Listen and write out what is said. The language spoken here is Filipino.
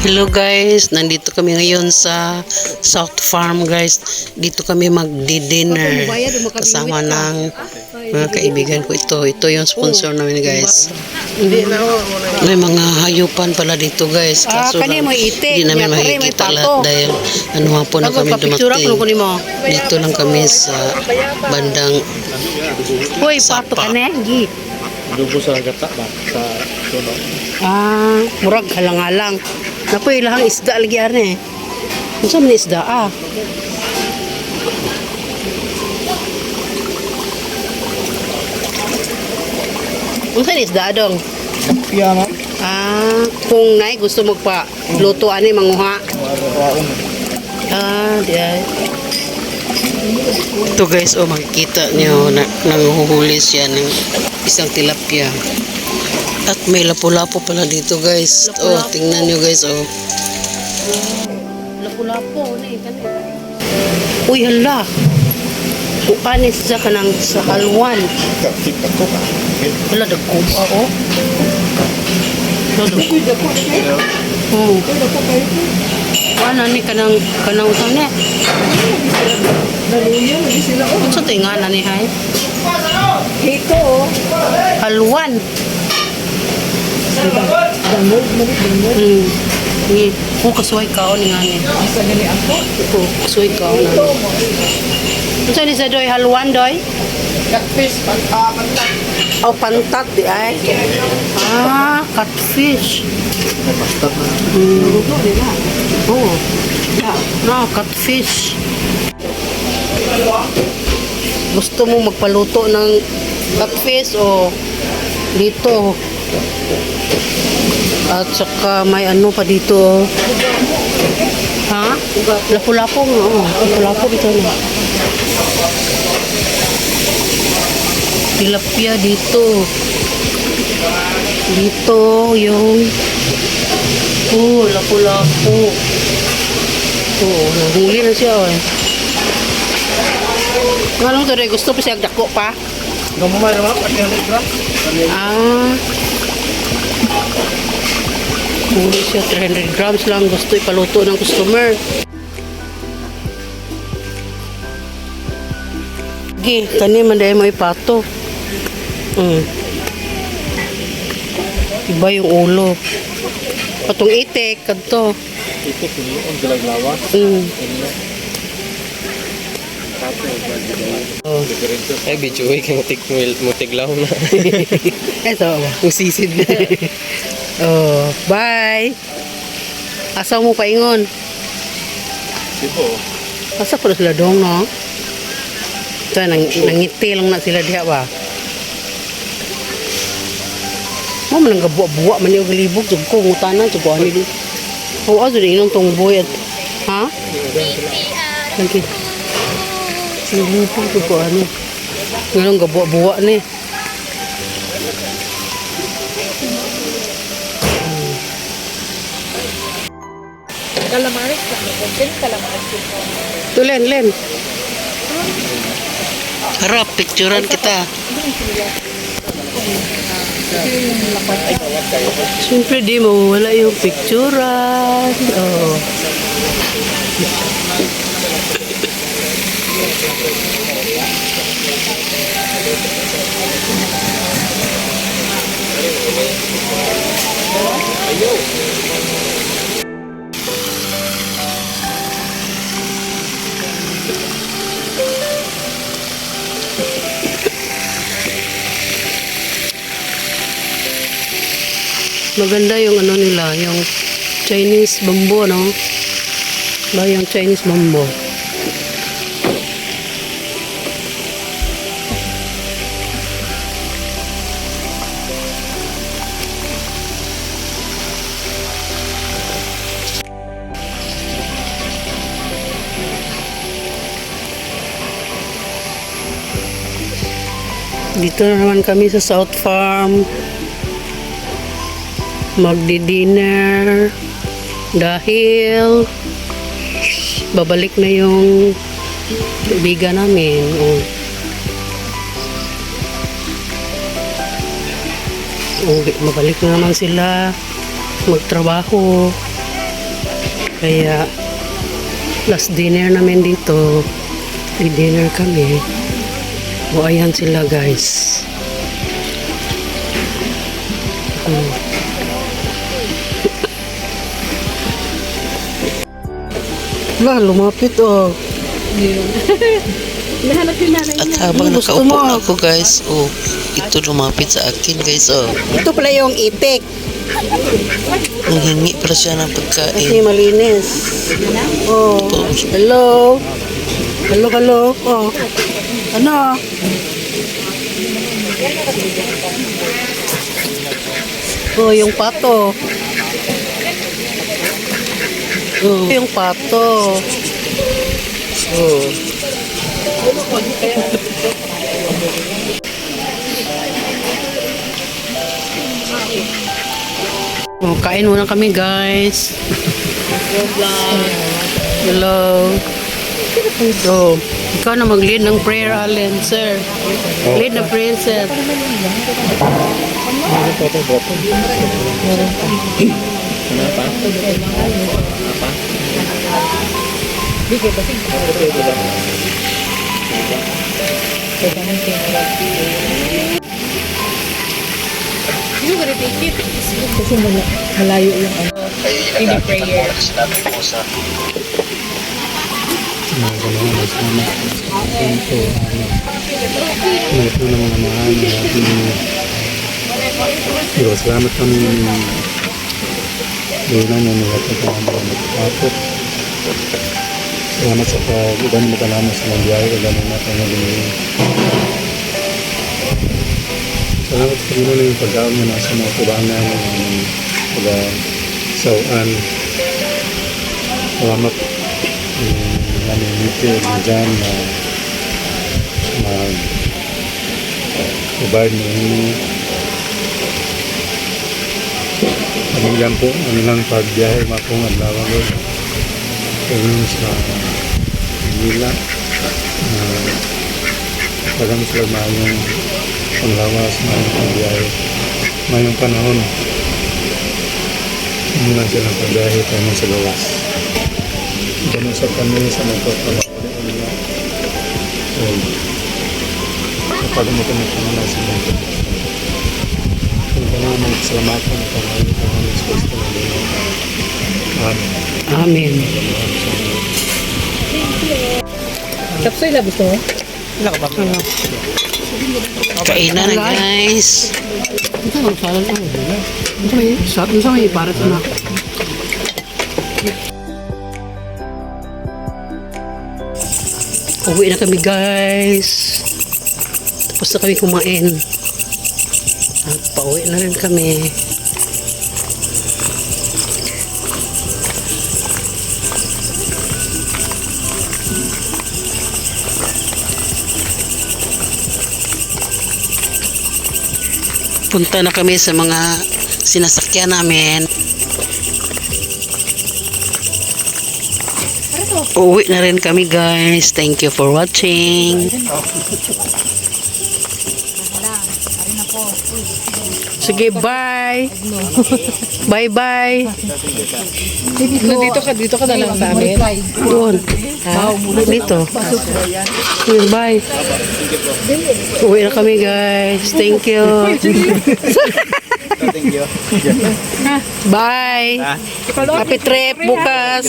Hello guys, nandito kami ngayon sa South Farm guys. Dito kami magdi-dinner kasama ng mga kaibigan ko ito. Ito yung sponsor namin guys. May mga hayupan pala dito guys. Kaso lang, hindi namin makikita lahat dahil ano po na kami dumating. Dito lang kami sa bandang Sapa. Dugo sa gata ba? Sa tuno. Murag halang-halang. Napoy lahang isda lagi arne. Unsa man isda Unsa ni isda dong? Piya na. Kung nay gusto magpa luto ani manguha. Diay. Ito guys, makikita niyo nanguhuli siya ng isang tilapia. At may lapu-lapu pala dito guys. Tingnan niyo guys. Lapu-lapu ni kani. Uy hala. Anis sa kanang sa halwan. Kapit ako ka. Wala dagko ako. Wala ni kanang usang ni. Unsa tingan ni hay? Ito halwan. Ni kasuway kaon ni ngani. Asa gani ako? Kasuway kaon na. Unsa ni sa doy halwan doy? Catfish, pantat. Pantat di ay. Catfish. Pantat na. Catfish. Gusto mo magpaluto ng catfish o dito? At saka may ano pa dito. Lapu-lapu. Lapu-lapu dito na. Tilapia dito. Dito yung lapu-lapu. Nahuli na siya Anong to rin? Gusto pa siya dako pa? Gamay naman, 300 gram. Huli siya 300 grams lang. Gusto ipaluto ng customer. Kani man dahil mo ipato. Iba yung ulo. Patong itik, kadto. Ito kuno ang galaglawa. Ay, bicho, kay mutiglaw na. Ito, usisid na. Bye. Asa mo paingon? Tipo. Asa pala sila dong, no? Ito, nangiti lang na sila diha ba? Mo man nga buwa-buwa man yung galibog. Sug ko, ngutanan, sug ko ani. Azo din inong tong boy at... Ha? Lagi. Galibog, sug ko ani. Ngayon nga buwa-buwa ni. Calamares lang. Calamares. Len. Harap, picturean kita. Siyempre di mo wala yung picturean. Maganda yung ano nila, yung Chinese bamboo, no? Ba yung Chinese bamboo? Dito na naman kami sa South Farm. Magdi-dinner dahil babalik na yung kaibigan namin. Mabalik na naman sila magtrabaho. Kaya last dinner namin dito. Dinner kami. O ayan sila guys. Wala, lumapit oh. At habang nakaupo na ako guys, oh, ito lumapit sa akin guys, oh. Ito pala yung itik. Nanghingi pala siya ng Kasi pagkain. malinis. Oh, hello. Hello, hello. Oh, ano? Oh, yung pato. Oh, yung pato. Oh. Oh, kain muna kami guys. Hello. So, ikaw na mag-lead ng prayer, Allen, sir. Lead the prayer, sir. You gonna take it? Kasi malayo yung ano. Hindi prayer. Salamat kami doon na nilagay ko ang mga kapatid. Salamat sa pag-ibang magkalaman sa mga biyaya. Salamat na tayo naging salamat sa Panginoon yung pag-aon niya nasa mga kubangan ng pag-sawan. Salamat yung naminiti dyan na mag-ubad ninyo. Pamilyan po, ano lang pagbiyahe mapong adlawan doon. Kaya sa Manila. Pagkami sila mayong panglawas, mayong pagbiyahe, mayong panahon. Ano lang silang pagbiyahe tayo sa gawas. Ganun sa kami sa magpapalakuli nila. So, kapag mo kami pangalan sa mga kung kailangan may salamatan at pangalan ng mga Kristo na nila. Amen. Amen. Kapsoy na gusto mo? Kainan na guys. Ito ang salad ang Ito may iparat na. Uwi na kami guys. Tapos na kami kumain. At pauwi na rin kami. Punta na kami sa mga sinasakyan namin. Uwi na rin kami guys. Thank you for watching. Sige, bye. Bye-bye. Dito ka na lang sa amin. Doon. Dito. Bye. Uwi na kami guys. Thank you. Bye. Happy trip bukas.